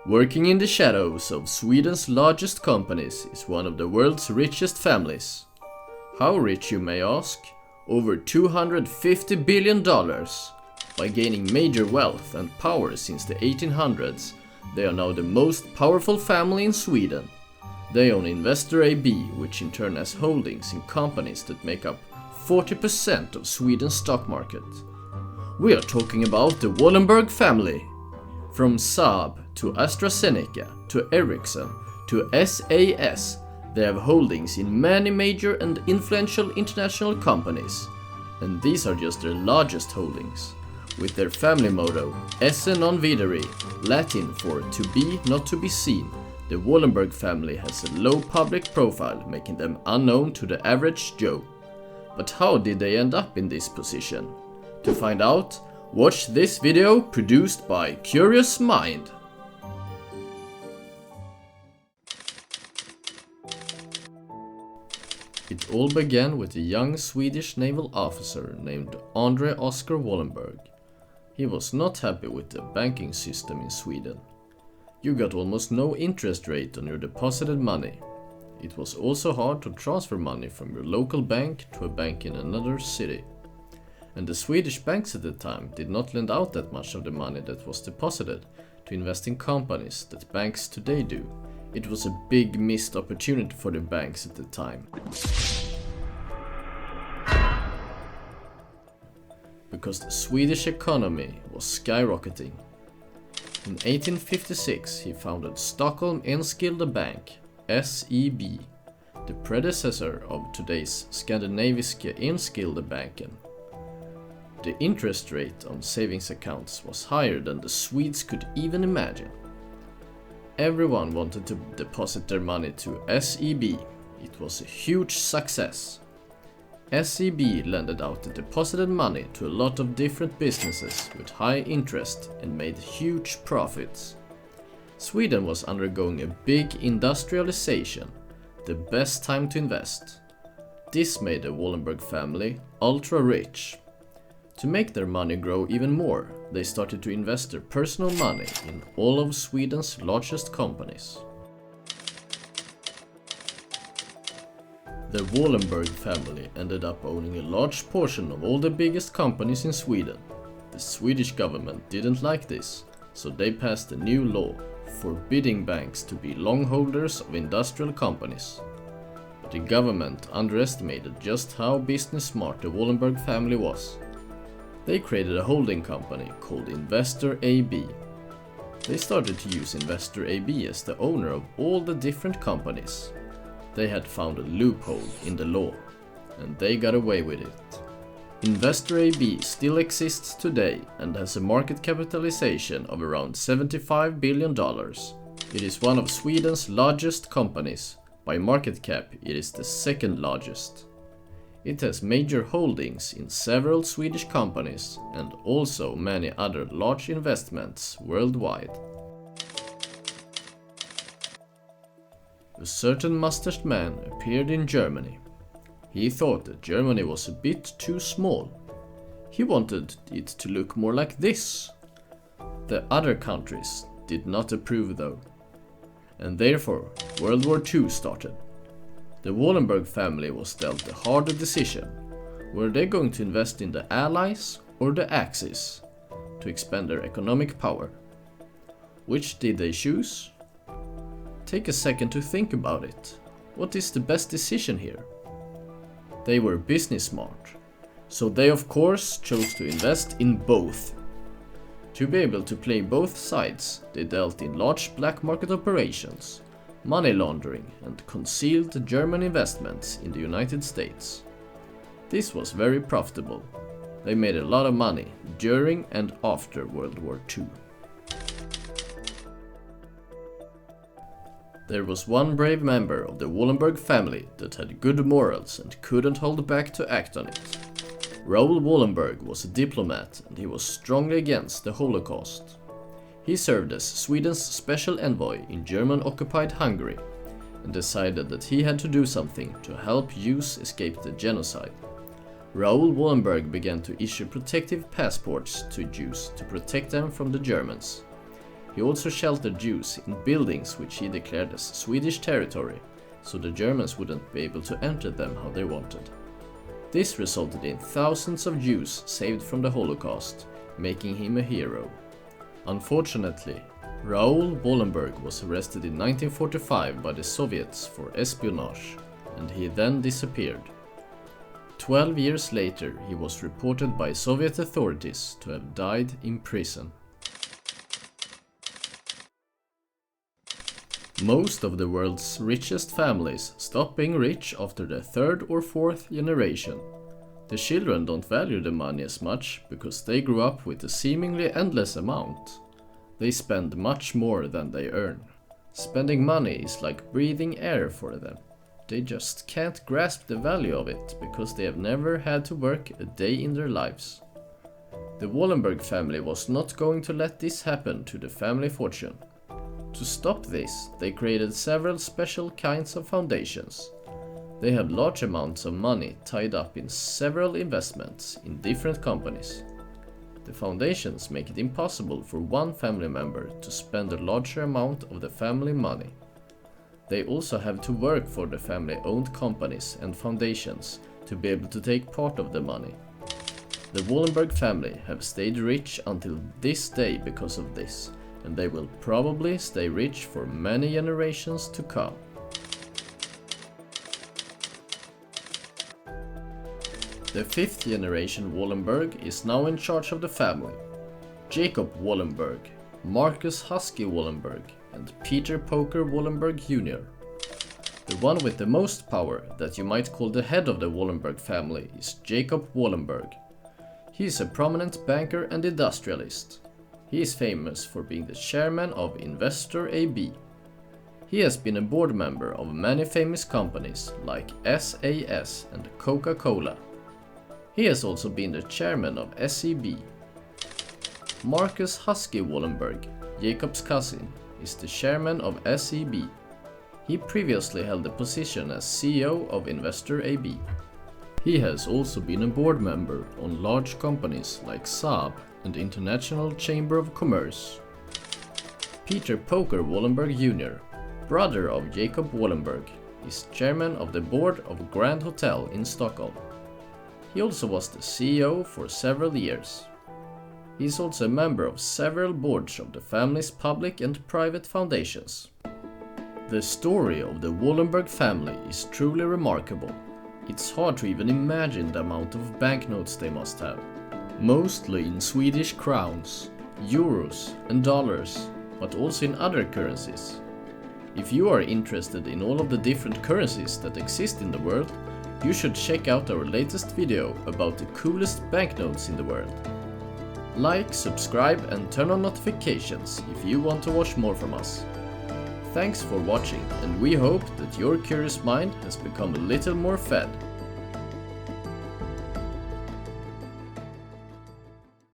Working in the shadows of Sweden's largest companies is one of the world's richest families. How rich, you may ask? Over $250 billion. By gaining major wealth and power since the 1800s, they are now the most powerful family in Sweden. They own Investor AB, which in turn has holdings in companies that make up 40% of Sweden's stock market. We are talking about the Wallenberg family. From Saab to AstraZeneca to Ericsson to SAS, they have holdings in many major and influential international companies. And these are just their largest holdings. With their family motto, Esse non videre, Latin for to be not to be seen, the Wallenberg family has a low public profile, making them unknown to the average Joe. But how did they end up in this position? To find out, watch this video produced by Curious Mind. It all began with a young Swedish naval officer named Andre Oskar Wallenberg. He was not happy with the banking system in Sweden. You got almost no interest rate on your deposited money. It was also hard to transfer money from your local bank to a bank in another city. And the Swedish banks at the time did not lend out that much of the money that was deposited to invest in companies that banks today do. It was a big missed opportunity for the banks at the time. Because the Swedish economy was skyrocketing. In 1856 he founded Stockholm Enskilda Bank, SEB, the predecessor of today's Skandinaviska Enskilda Banken. The interest rate on savings accounts was higher than the Swedes could even imagine. Everyone wanted to deposit their money to SEB. It was a huge success. SEB lended out the deposited money to a lot of different businesses with high interest and made huge profits. Sweden was undergoing a big industrialization, the best time to invest. This made the Wallenberg family ultra rich. To make their money grow even more, they started to invest their personal money in all of Sweden's largest companies. The Wallenberg family ended up owning a large portion of all the biggest companies in Sweden. The Swedish government didn't like this, so they passed a new law forbidding banks to be long holders of industrial companies. But the government underestimated just how business smart the Wallenberg family was. They created a holding company called Investor AB. They started to use Investor AB as the owner of all the different companies. They had found a loophole in the law, and they got away with it. Investor AB still exists today and has a market capitalization of around $75 billion. It is one of Sweden's largest companies. By market cap, it is the second largest. It has major holdings in several Swedish companies and also many other large investments worldwide. A certain mustached man appeared in Germany. He thought that Germany was a bit too small. He wanted it to look more like this. The other countries did not approve though. And therefore World War II started. The Wallenberg family was dealt a harder decision. Were they going to invest in the Allies or the Axis to expand their economic power? Which did they choose? Take a second to think about it. What is the best decision here? They were business smart, so they of course chose to invest in both. To be able to play both sides, they dealt in large black market operations, money laundering and concealed German investments in the United States. This was very profitable. They made a lot of money during and after World War II. There was one brave member of the Wallenberg family that had good morals and couldn't hold back to act on it. Raoul Wallenberg was a diplomat and he was strongly against the Holocaust. He served as Sweden's special envoy in German-occupied Hungary and decided that he had to do something to help Jews escape the genocide. Raoul Wallenberg began to issue protective passports to Jews to protect them from the Germans. He also sheltered Jews in buildings which he declared as Swedish territory, so the Germans wouldn't be able to enter them how they wanted. This resulted in thousands of Jews saved from the Holocaust, making him a hero. Unfortunately, Raoul Wallenberg was arrested in 1945 by the Soviets for espionage, and he then disappeared. 12 years later, he was reported by Soviet authorities to have died in prison. Most of the world's richest families stop being rich after the third or fourth generation. The children don't value the money as much because they grew up with a seemingly endless amount. They spend much more than they earn. Spending money is like breathing air for them. They just can't grasp the value of it because they have never had to work a day in their lives. The Wallenberg family was not going to let this happen to the family fortune. To stop this, they created several special kinds of foundations. They have large amounts of money tied up in several investments in different companies. The foundations make it impossible for one family member to spend a larger amount of the family money. They also have to work for the family-owned companies and foundations to be able to take part of the money. The Wallenberg family have stayed rich until this day because of this, and they will probably stay rich for many generations to come. The fifth generation Wallenberg is now in charge of the family. Jacob Wallenberg, Marcus Husky Wallenberg, and Peter Poker Wallenberg Jr. The one with the most power, that you might call the head of the Wallenberg family, is Jacob Wallenberg. He is a prominent banker and industrialist. He is famous for being the chairman of Investor AB. He has been a board member of many famous companies like SAS and Coca-Cola. He has also been the chairman of SEB. Marcus Husky Wallenberg, Jacob's cousin, is the chairman of SEB. He previously held the position as CEO of Investor AB. He has also been a board member on large companies like Saab and International Chamber of Commerce. Peter Poker Wallenberg Jr., brother of Jacob Wallenberg, is chairman of the board of Grand Hotel in Stockholm. He also was the CEO for several years. He is also a member of several boards of the family's public and private foundations. The story of the Wallenberg family is truly remarkable. It's hard to even imagine the amount of banknotes they must have. Mostly in Swedish crowns, euros and dollars, but also in other currencies. If you are interested in all of the different currencies that exist in the world, you should check out our latest video about the coolest banknotes in the world. Like, subscribe and turn on notifications if you want to watch more from us. Thanks for watching, and we hope that your curious mind has become a little more fed.